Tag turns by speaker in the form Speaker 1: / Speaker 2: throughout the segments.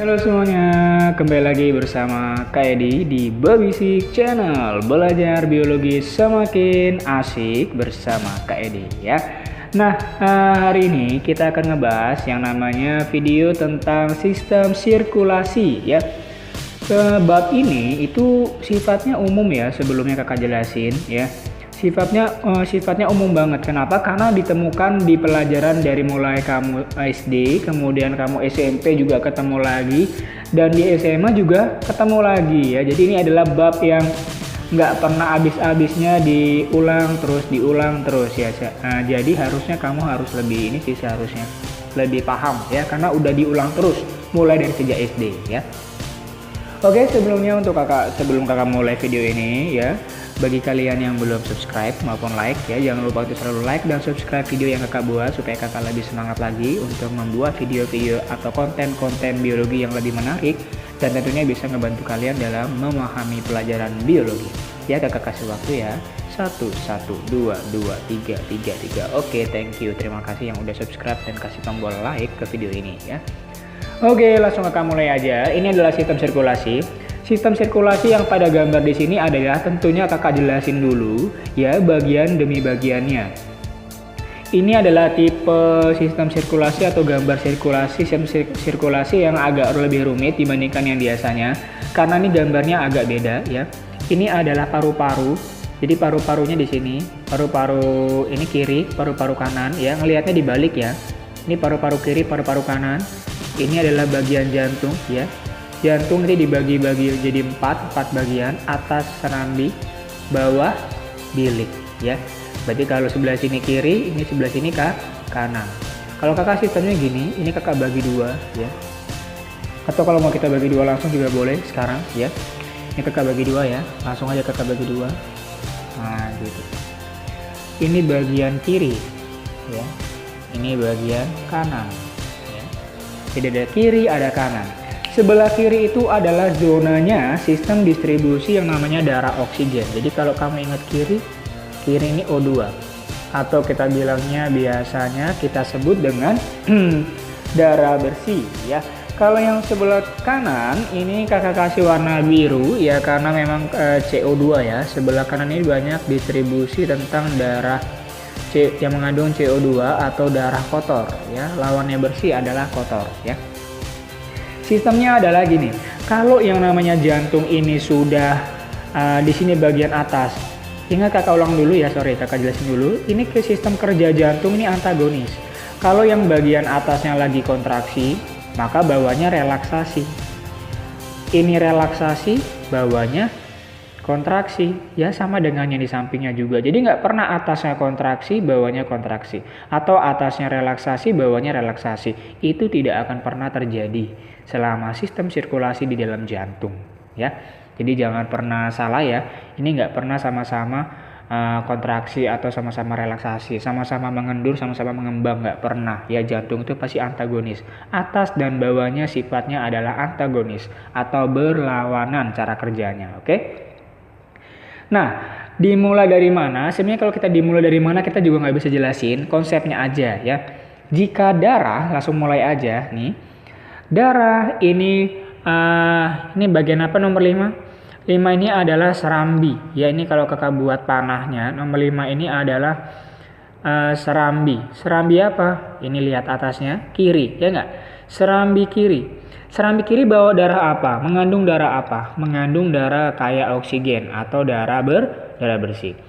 Speaker 1: Halo semuanya, kembali lagi bersama Kak Edi di Babisik Channel. Belajar biologi semakin asik bersama Kak Edi ya. Nah, hari ini kita akan ngebahas yang namanya video tentang sistem sirkulasi ya. Bab ini itu sifatnya umum ya, sebelumnya kakak jelasin ya. Sifatnya umum banget. Kenapa? Karena ditemukan di pelajaran dari mulai kamu SD, kemudian kamu SMP juga ketemu lagi, dan di SMA juga ketemu lagi ya. Jadi ini adalah bab yang nggak pernah habis-habisnya, diulang terus ya. Jadi harusnya kamu harus lebih ini sih, seharusnya lebih paham ya, karena udah diulang terus mulai dari sejak SD ya. Oke, sebelum kakak mulai video ini ya, bagi kalian yang belum subscribe maupun like ya, jangan lupa untuk selalu like dan subscribe video yang kakak buat supaya kakak lebih semangat lagi untuk membuat video-video atau konten-konten biologi yang lebih menarik dan tentunya bisa ngebantu kalian dalam memahami pelajaran biologi. Ya, kakak kasih waktu ya. 1, 2, 3. Oke, thank you. Terima kasih yang udah subscribe dan kasih tombol like ke video ini ya. Oke, langsung kakak mulai aja. Ini adalah sistem sirkulasi. Sistem sirkulasi yang pada gambar di sini adalah tentunya kakak jelasin dulu ya, bagian demi bagiannya. Ini adalah tipe sistem sirkulasi atau gambar sistem sirkulasi yang agak lebih rumit dibandingkan yang biasanya, karena ini gambarnya agak beda ya. Ini adalah paru-paru. Jadi paru-parunya di sini, paru-paru ini kiri, paru-paru kanan ya. Ngelihatnya dibalik ya. Ini paru-paru kiri, paru-paru kanan. Ini adalah bagian jantung ya. Jantung ini dibagi-bagi jadi 4 bagian, atas serambi, bawah bilik ya. Berarti kalau sebelah sini kiri, ini sebelah sini kanan. Kalau kakak sistemnya gini, ini kakak bagi 2 ya. Atau kalau mau kita bagi 2 langsung juga boleh sekarang ya. Ini kakak bagi 2 ya, langsung aja kakak bagi 2. Nah gitu. Ini bagian kiri ya. Ini bagian kanan ya. Jadi ada kiri, ada kanan. Sebelah kiri itu adalah zonanya sistem distribusi yang namanya darah oksigen. Jadi kalau kamu ingat kiri ini O2. Atau kita bilangnya biasanya kita sebut dengan darah bersih ya. Kalau yang sebelah kanan ini kakak kasih warna biru ya, karena memang CO2 ya. Sebelah kanan ini banyak distribusi tentang darah yang mengandung CO2 atau darah kotor ya. Lawannya bersih adalah kotor ya. Sistemnya adalah gini, kalau yang namanya jantung ini sudah di sini bagian atas, ingat kakak ulang dulu ya, kakak jelasin dulu. Ini ke sistem kerja jantung ini antagonis. Kalau yang bagian atasnya lagi kontraksi, maka bawahnya relaksasi. Ini relaksasi, bawahnya kontraksi ya, sama dengan yang di sampingnya juga. Jadi nggak pernah atasnya kontraksi bawahnya kontraksi, atau atasnya relaksasi bawahnya relaksasi. Itu tidak akan pernah terjadi selama sistem sirkulasi di dalam jantung ya. Jadi jangan pernah salah ya, ini nggak pernah sama-sama kontraksi atau sama-sama relaksasi, sama-sama mengendur, sama-sama mengembang, nggak pernah ya. Jantung itu pasti antagonis. Atas dan bawahnya sifatnya adalah antagonis atau berlawanan cara kerjanya. Oke? Nah, dimulai dari mana? Sebenarnya kalau kita dimulai dari mana kita juga nggak bisa jelasin, konsepnya aja ya. Jika darah, langsung mulai aja nih. Darah ini bagian apa nomor 5? 5 ini adalah serambi ya. Ini kalau kakak buat panahnya, nomor 5 ini adalah serambi. Serambi apa? Ini lihat atasnya kiri ya nggak? Serambi kiri. Serambi kiri bawa darah apa? Mengandung darah apa? Mengandung darah kaya oksigen atau darah bersih.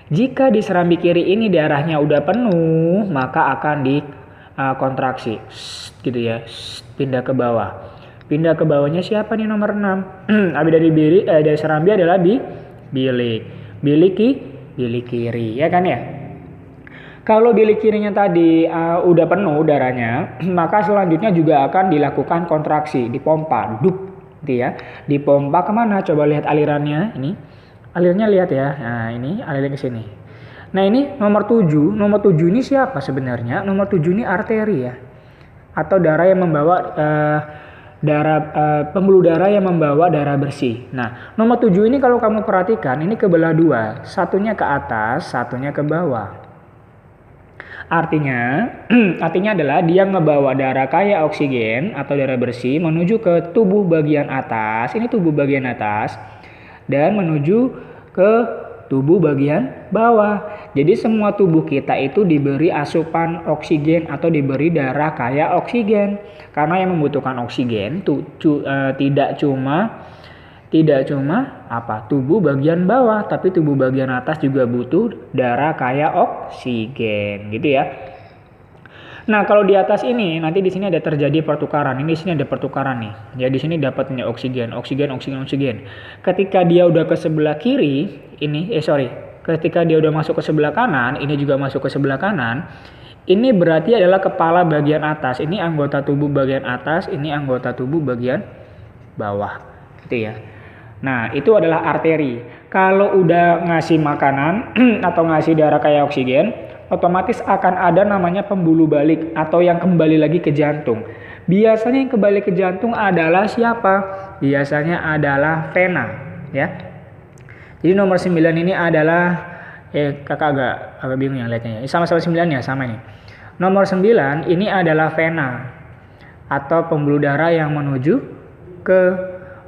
Speaker 1: Jika di serambi kiri ini darahnya udah penuh, maka akan dikontraksi gitu ya. Pindah ke bawah. Pindah ke bawahnya siapa nih nomor 6? Abis dari serambi adalah bilik. Bilik kiri ya kan ya. Kalau bilik kirinya tadi udah penuh darahnya, maka selanjutnya juga akan dilakukan kontraksi, dipompa, gitu ya. Dipompa kemana? Coba lihat alirannya ini. Alirnya lihat ya. Nah, ini alirnya ke sini. Nah, ini nomor 7. Nomor 7 ini siapa sebenarnya? Nomor 7 ini arteri ya. Atau darah yang membawa pembuluh darah yang membawa darah bersih. Nah, nomor 7 ini kalau kamu perhatikan ini kebelah 2. Satunya ke atas, satunya ke bawah. Artinya, artinya adalah dia ngebawa darah kaya oksigen atau darah bersih menuju ke tubuh bagian atas, ini tubuh bagian atas, dan menuju ke tubuh bagian bawah. Jadi semua tubuh kita itu diberi asupan oksigen atau diberi darah kaya oksigen. Karena yang membutuhkan oksigen tidak cuma tubuh bagian bawah, tapi tubuh bagian atas juga butuh darah kaya oksigen, gitu ya. Nah, kalau di atas ini nanti di sini ada terjadi pertukaran. Ini di sini ada pertukaran nih. Ya, di sini dapatnya oksigen. Ketika dia udah ke sebelah kiri, ketika dia udah masuk ke sebelah kanan, ini juga masuk ke sebelah kanan. Ini berarti adalah kepala bagian atas. Ini anggota tubuh bagian atas, ini anggota tubuh bagian bawah. Gitu ya. Nah, itu adalah arteri. Kalau udah ngasih makanan atau ngasih darah kayak oksigen, otomatis akan ada namanya pembuluh balik atau yang kembali lagi ke jantung. Biasanya yang kembali ke jantung adalah siapa? Biasanya adalah vena, ya. Jadi nomor 9 ini adalah kakak agak bingung yang lihatnya ya. Sama-sama 9 ya, sama ini. Nomor 9 ini adalah vena atau pembuluh darah yang menuju ke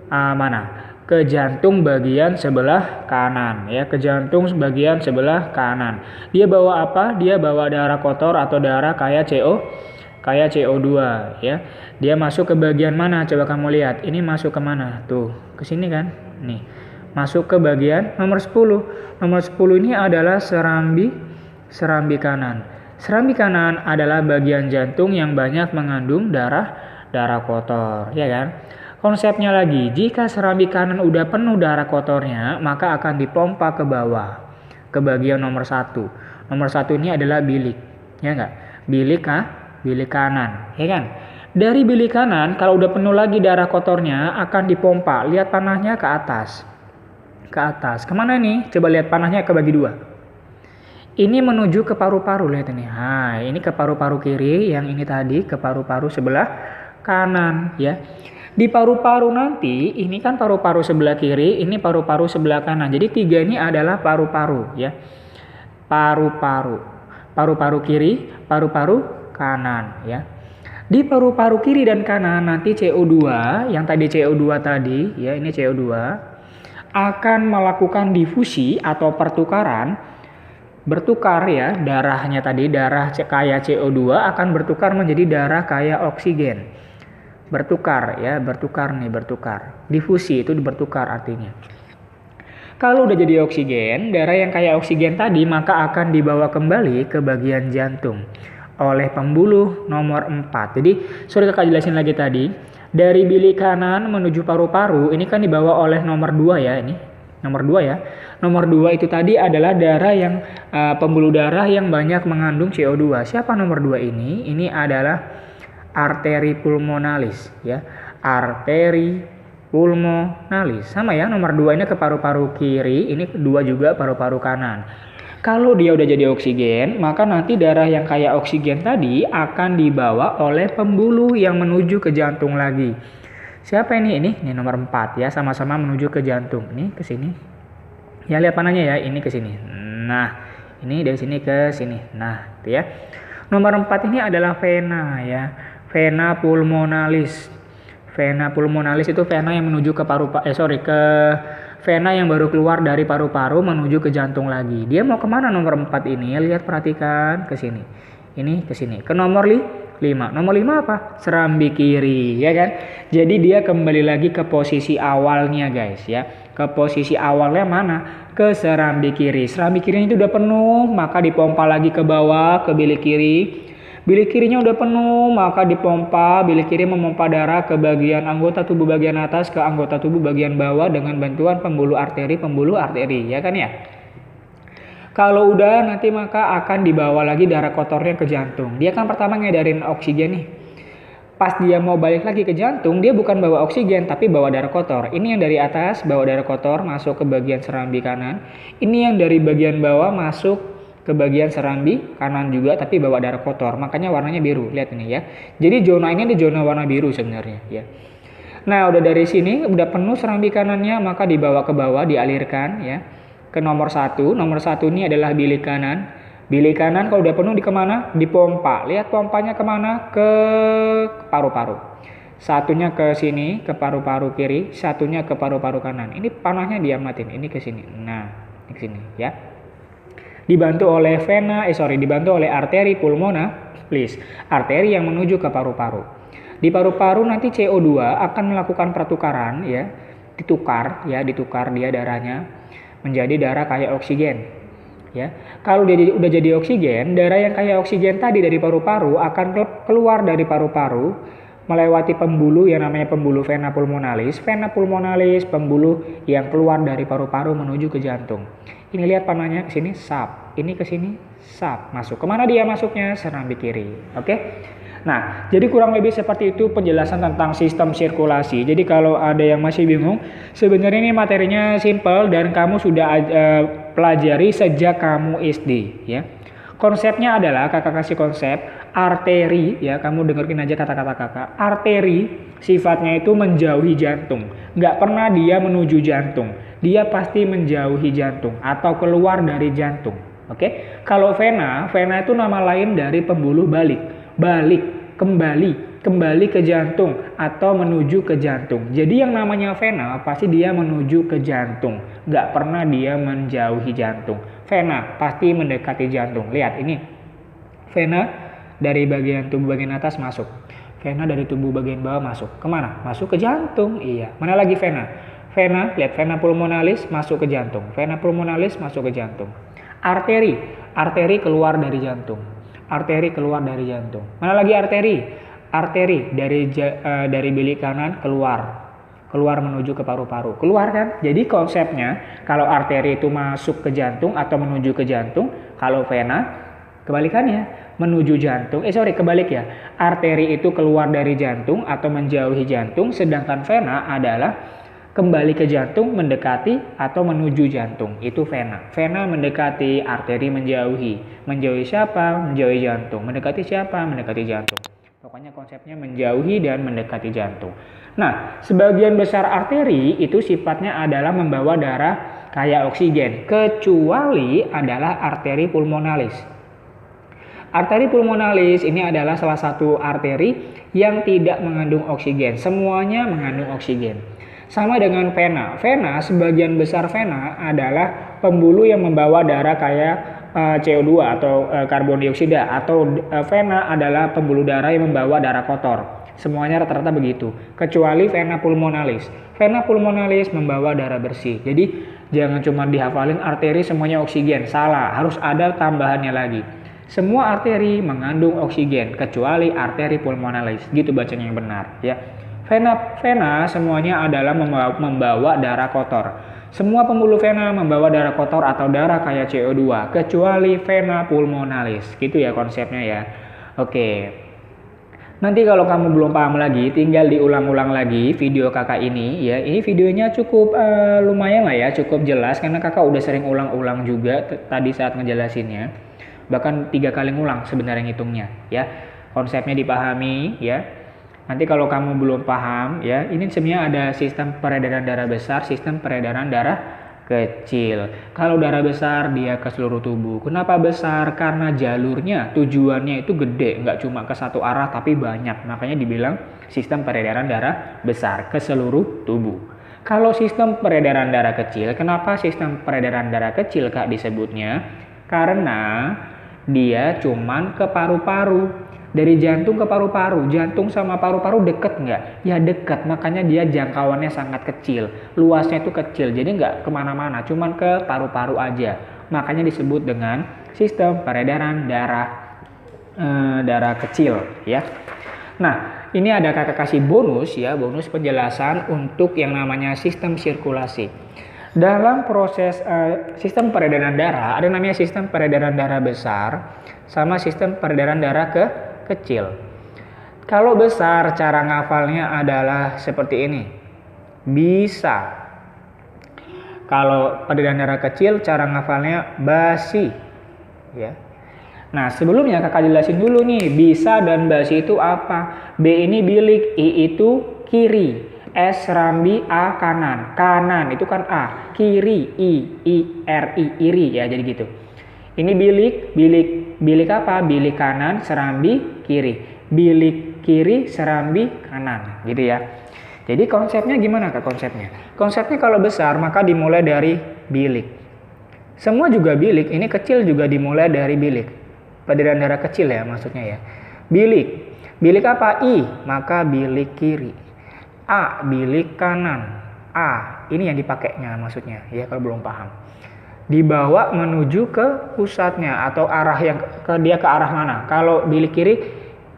Speaker 1: mana? Ke jantung bagian sebelah kanan ya, ke jantung bagian sebelah kanan. Dia bawa apa? Dia bawa darah kotor atau darah kayak CO2 ya. Dia masuk ke bagian mana? Coba kamu lihat. Ini masuk ke mana? Tuh, ke sini kan? Nih. Masuk ke bagian nomor 10. Nomor 10 ini adalah serambi kanan. Serambi kanan adalah bagian jantung yang banyak mengandung darah kotor, ya kan? Konsepnya lagi, jika serambi kanan udah penuh darah kotornya, maka akan dipompa ke bawah, ke bagian nomor 1. Nomor 1 ini adalah bilik, ya enggak? Bilik kanan, ya kan? Dari bilik kanan, kalau udah penuh lagi darah kotornya, akan dipompa. Lihat panahnya ke atas. Ke atas. Kemana nih? Coba lihat panahnya kebagi 2. Ini menuju ke paru-paru, lihat ini. Nah, ini ke paru-paru kiri, yang ini tadi ke paru-paru sebelah kanan, ya. Di paru-paru nanti, ini kan paru-paru sebelah kiri, ini paru-paru sebelah kanan. Jadi 3 ini adalah paru-paru ya. Paru-paru kiri, paru-paru kanan ya. Di paru-paru kiri dan kanan nanti CO2, yang tadi CO2 tadi ya, ini CO2 akan melakukan difusi atau pertukaran. Bertukar ya, darahnya tadi darah kaya CO2 akan bertukar menjadi darah kaya oksigen. Bertukar. Difusi itu bertukar artinya. Kalau udah jadi oksigen, darah yang kayak oksigen tadi maka akan dibawa kembali ke bagian jantung oleh pembuluh nomor 4. Jadi, kakak jelasin lagi tadi. Dari bilik kanan menuju paru-paru, ini kan dibawa oleh nomor 2 ya, ini. Nomor 2 ya. Nomor 2 itu tadi adalah darah yang pembuluh darah yang banyak mengandung CO2. Siapa nomor 2 ini? Ini adalah arteri pulmonalis ya. Arteri pulmonalis. Sama ya, nomor 2 ini ke paru-paru kiri, ini kedua juga paru-paru kanan. Kalau dia udah jadi oksigen, maka nanti darah yang kayak oksigen tadi akan dibawa oleh pembuluh yang menuju ke jantung lagi. Siapa ini? Ini nomor 4 ya, sama-sama menuju ke jantung. Ini ke sini. Ya, lihat panahnya ya, ini ke sini. Nah, ini dari sini ke sini. Nah, itu ya. Nomor 4 ini adalah vena ya. Vena pulmonalis. Vena pulmonalis itu vena yang menuju ke ke vena yang baru keluar dari paru-paru menuju ke jantung lagi. Dia mau kemana nomor 4 ini? Lihat, perhatikan ke sini. Ini ke sini. Ke nomor 5. Nomor 5 apa? Serambi kiri, ya kan? Jadi dia kembali lagi ke posisi awalnya, guys ya. Ke posisi awalnya mana? Ke serambi kiri. Serambi kirinya itu udah penuh, maka dipompa lagi ke bawah ke bilik kiri. Bilik kirinya udah penuh, maka dipompa, bilik kiri memompa darah ke bagian anggota tubuh bagian atas ke anggota tubuh bagian bawah dengan bantuan pembuluh arteri, ya kan ya? Kalau udah nanti maka akan dibawa lagi darah kotornya ke jantung. Dia kan pertama ngedarin oksigen nih. Pas dia mau balik lagi ke jantung, dia bukan bawa oksigen tapi bawa darah kotor. Ini yang dari atas bawa darah kotor masuk ke bagian serambi kanan. Ini yang dari bagian bawah masuk ke bagian serambi kanan juga tapi bawa darah kotor. Makanya warnanya biru. Lihat ini ya. Jadi zona ini ada zona warna biru sebenarnya ya. Nah, udah dari sini udah penuh serambi kanannya, maka dibawa ke bawah, dialirkan ya ke nomor 1. Nomor 1 ini adalah bilik kanan. Bilik kanan kalau udah penuh di kemana? Dipompa. Lihat pompanya kemana? Ke paru-paru. Satunya ke sini, ke paru-paru kiri, satunya ke paru-paru kanan. Ini panahnya diamatin, ini ke sini. Nah, ini ke sini ya. Dibantu oleh dibantu oleh arteri pulmonalis, arteri yang menuju ke paru-paru. Di paru-paru nanti CO2 akan melakukan pertukaran ya, ditukar dia darahnya menjadi darah kaya oksigen. Ya, kalau dia udah jadi oksigen, darah yang kaya oksigen tadi dari paru-paru akan keluar dari paru-paru melewati pembuluh yang namanya pembuluh vena pulmonalis. Vena pulmonalis, pembuluh yang keluar dari paru-paru menuju ke jantung. Ini lihat panahnya ke sini, sap. Ini ke sini, sap. Masuk. Kemana dia masuknya? Serambi kiri. Oke? Nah, jadi kurang lebih seperti itu penjelasan tentang sistem sirkulasi. Jadi kalau ada yang masih bingung, sebenarnya ini materinya simple dan kamu sudah pelajari sejak kamu SD ya. Konsepnya adalah kakak kasih konsep arteri ya, kamu dengerin aja kata-kata kakak. Arteri sifatnya itu menjauhi jantung, nggak pernah dia menuju jantung. Dia pasti menjauhi jantung atau keluar dari jantung. Oke? Kalau vena itu nama lain dari pembuluh kembali ke jantung atau menuju ke jantung. Jadi yang namanya vena pasti dia menuju ke jantung, nggak pernah dia menjauhi jantung. Vena pasti mendekati jantung. Lihat ini, vena dari bagian tubuh bagian atas masuk, vena dari tubuh bagian bawah masuk. Kemana? Masuk ke jantung. Iya. Mana lagi vena? Lihat vena pulmonalis masuk ke jantung. Vena pulmonalis masuk ke jantung. Arteri keluar dari jantung. Arteri keluar dari jantung. Mana lagi arteri? Arteri dari bilik kanan keluar menuju ke paru-paru. Keluar kan? Jadi konsepnya kalau arteri itu masuk ke jantung atau menuju ke jantung, kalau vena kebalikannya, menuju jantung. Kebalik ya. Arteri itu keluar dari jantung atau menjauhi jantung, sedangkan vena adalah kembali ke jantung, mendekati atau menuju jantung. Itu vena. Vena mendekati, arteri menjauhi. Menjauhi siapa? Menjauhi jantung. Mendekati siapa? Mendekati jantung. Pokoknya konsepnya menjauhi dan mendekati jantung. Nah, sebagian besar arteri itu sifatnya adalah membawa darah kaya oksigen, kecuali adalah arteri pulmonalis. Arteri pulmonalis ini adalah salah satu arteri yang tidak mengandung oksigen. Semuanya mengandung oksigen. Sama dengan vena. Sebagian besar vena adalah pembuluh yang membawa darah kaya CO2 atau karbon dioksida, atau vena adalah pembuluh darah yang membawa darah kotor. Semuanya rata-rata begitu, kecuali vena pulmonalis. Vena pulmonalis membawa darah bersih. Jadi jangan cuma dihafalin arteri semuanya oksigen, salah, harus ada tambahannya lagi. Semua arteri mengandung oksigen kecuali arteri pulmonalis. Gitu bacanya yang benar ya. Vena semuanya adalah membawa darah kotor. Semua pembuluh vena membawa darah kotor atau darah kaya CO2 kecuali vena pulmonalis. Gitu ya konsepnya ya. Oke. Nanti kalau kamu belum paham lagi, tinggal diulang-ulang lagi video kakak ini ya. Ini videonya cukup lumayan lah ya, cukup jelas karena kakak udah sering ulang-ulang juga tadi saat ngejelasinnya. Bahkan 3 kali ngulang sebenarnya ngitungnya ya. Konsepnya dipahami ya. Nanti kalau kamu belum paham ya, ini sebenarnya ada sistem peredaran darah besar, sistem peredaran darah kecil. Kalau darah besar dia ke seluruh tubuh. Kenapa besar? Karena jalurnya, tujuannya itu gede, nggak cuma ke satu arah tapi banyak. Makanya dibilang sistem peredaran darah besar ke seluruh tubuh. Kalau sistem peredaran darah kecil, kenapa sistem peredaran darah kecil Kak disebutnya? Karena dia cuman ke paru-paru. Dari jantung ke paru-paru, jantung sama paru-paru deket nggak? Ya deket, makanya dia jangkauannya sangat kecil, luasnya itu kecil, jadi nggak kemana-mana, cuman ke paru-paru aja. Makanya disebut dengan sistem peredaran darah kecil, ya. Nah, ini ada kakak kasih bonus ya, bonus penjelasan untuk yang namanya sistem sirkulasi. Dalam proses sistem peredaran darah, ada namanya sistem peredaran darah besar sama sistem peredaran darah kecil. Kalau besar, cara ngafalnya adalah seperti ini. Bisa. Kalau peredaran darah kecil, cara ngafalnya basi. Ya. Nah, sebelumnya kakak jelasin dulu nih, bisa dan basi itu apa? B ini bilik, I itu kiri, S rambi, A kanan. Kanan itu kan A, kiri I R I, iri ya, jadi gitu. Ini bilik apa? Bilik kanan, serambi kiri. Bilik kiri, serambi kanan, gitu ya. Jadi konsepnya gimana Kak konsepnya? Konsepnya kalau besar maka dimulai dari bilik. Semua juga bilik, ini kecil juga dimulai dari bilik. Peredaran darah kecil ya maksudnya ya. Bilik. Bilik apa? I, maka bilik kiri. A, bilik kanan. A, ini yang dipakainya maksudnya ya kalau belum paham. Dibawa menuju ke pusatnya atau arah yang dia ke arah mana? Kalau bilik kiri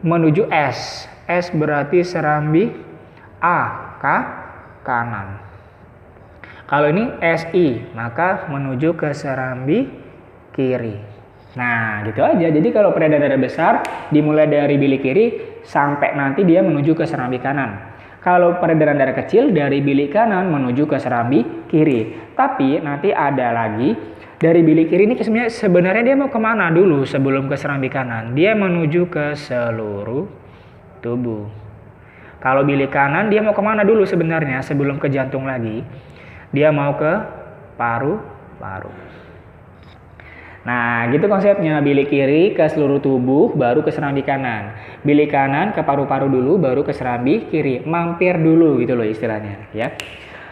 Speaker 1: menuju S. S berarti serambi A kanan. Kalau ini SI maka menuju ke serambi kiri. Nah, gitu aja. Jadi kalau peredaran darah besar dimulai dari bilik kiri sampai nanti dia menuju ke serambi kanan. Kalau peredaran darah kecil dari bilik kanan menuju ke serambi kiri. Tapi nanti ada lagi dari bilik kiri ini sebenarnya dia mau kemana dulu sebelum ke serambi kanan? Dia menuju ke seluruh tubuh. Kalau bilik kanan dia mau kemana dulu sebenarnya sebelum ke jantung lagi? Dia mau ke paru-paru. Nah, gitu konsepnya. Bilik kiri ke seluruh tubuh, baru ke serambi kanan. Bilik kanan ke paru-paru dulu, baru ke serambi kiri. Mampir dulu gitu loh istilahnya ya.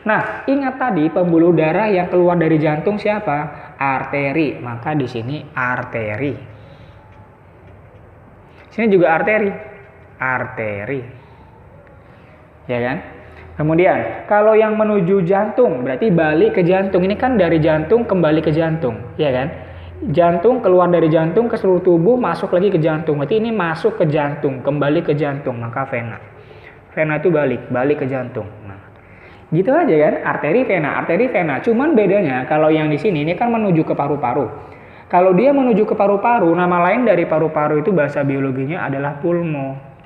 Speaker 1: Nah, ingat tadi pembuluh darah yang keluar dari jantung siapa? Arteri. Maka di sini arteri. Sini juga arteri. Arteri. Ya kan? Kemudian, kalau yang menuju jantung berarti balik ke jantung. Ini kan dari jantung kembali ke jantung, ya kan? Jantung keluar dari jantung ke seluruh tubuh, masuk lagi ke jantung. Berarti ini masuk ke jantung, kembali ke jantung, maka vena. Vena itu balik ke jantung. Nah, gitu aja kan? Arteri, vena. Cuman bedanya kalau yang di sini ini kan menuju ke paru-paru. Kalau dia menuju ke paru-paru, nama lain dari paru-paru itu bahasa biologinya adalah pulmo.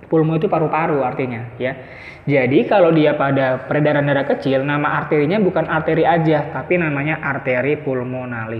Speaker 1: Pulmo itu paru-paru artinya ya. Jadi kalau dia pada peredaran darah kecil, nama arterinya bukan arteri aja, tapi namanya arteri pulmonalis.